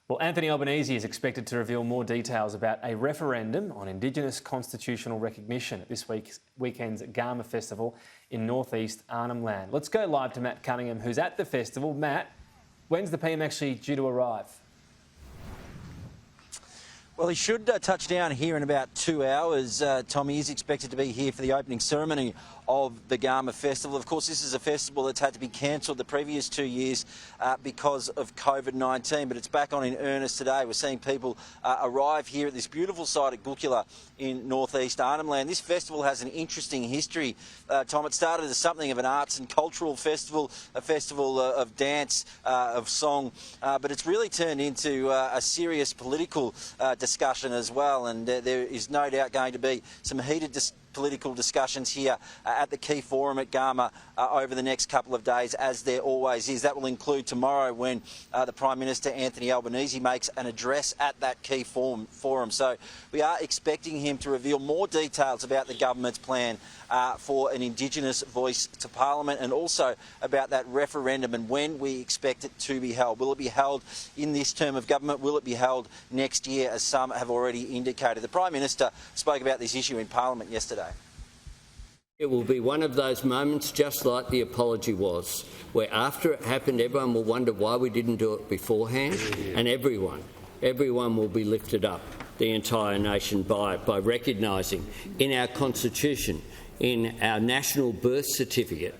Well, Anthony Albanese is expected to reveal more details about a referendum on Indigenous constitutional recognition at this weekend's Garma Festival in northeast Arnhem Land. Let's go live to Matt Cunningham, who's at the festival. Matt, when's the PM actually due to arrive? Well, he should touch down here in about 2 hours. Tommy is expected to be here for the opening ceremony of the Garma Festival. Of course, this is a festival that's had to be cancelled the previous 2 years because of COVID-19, but it's back on in earnest today. We're seeing people arrive here at this beautiful site at Gulkula in northeast Arnhem Land. This festival has an interesting history, Tom. It started as something of an arts and cultural festival, a festival of dance, of song, but it's really turned into a serious political discussion as well, and there is no doubt going to be some heated political discussions here at the key forum at Garma over the next couple of days, as there always is. That will include tomorrow when the Prime Minister Anthony Albanese makes an address at that key forum. So we are expecting him to reveal more details about the government's plan for an Indigenous voice to Parliament, and also about that referendum and when we expect it to be held. Will it be held in this term of government? Will it be held next year, as some have already indicated? The Prime Minister spoke about this issue in Parliament yesterday. It will be one of those moments, just like the apology was, where after it happened everyone will wonder why we didn't do it beforehand, and everyone will be lifted up, the entire nation, by recognising in our Constitution, in our national birth certificate,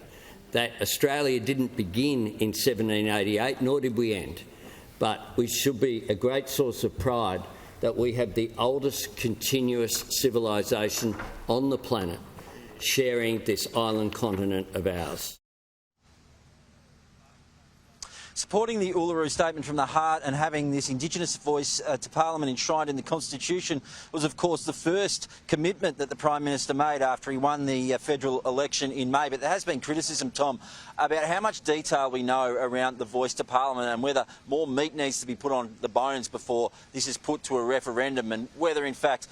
that Australia didn't begin in 1788, nor did we end. But we should be a great source of pride that we have the oldest continuous civilisation on the planet, sharing this island continent of ours. Supporting the Uluru Statement from the Heart and having this Indigenous voice to Parliament enshrined in the Constitution was, of course, the first commitment that the Prime Minister made after he won the federal election in May. But there has been criticism, Tom, about how much detail we know around the voice to Parliament, and whether more meat needs to be put on the bones before this is put to a referendum, and whether, in fact,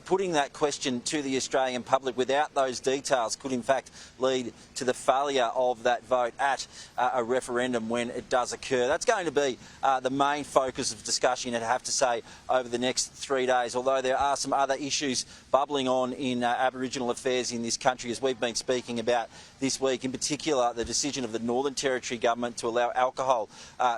putting that question to the Australian public without those details could, in fact, lead to the failure of that vote at a referendum when it does occur. That's going to be the main focus of discussion, I'd have to say, over the next 3 days, although there are some other issues bubbling on in Aboriginal affairs in this country, as we've been speaking about this week, in particular the decision of the Northern Territory government to allow alcohol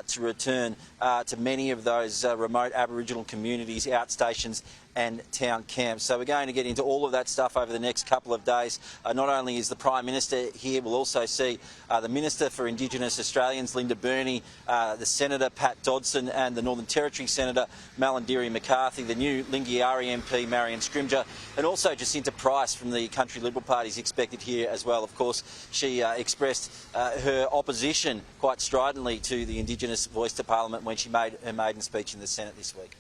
to return to many of those remote Aboriginal communities, outstations and town camps. So we're going to get into all of that stuff over the next couple of days. Not only is the Prime Minister here, we'll also see the Minister for Indigenous Australians, Linda Burney, the Senator Pat Dodson, and the Northern Territory Senator Malarndirri McCarthy, the new Lingiari MP Marion Scrimgeour, and also Jacinta Price from the Country Liberal Party is expected here as well. Of course, she expressed her opposition quite stridently to the Indigenous voice to Parliament when she made her maiden speech in the Senate this week.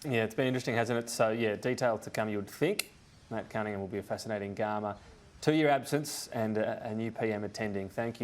Yeah, it's been interesting, hasn't it? So, yeah, detail to come, you would think. Matt Cunningham will be a fascinating Garma. 2-year absence and a new PM attending. Thank you.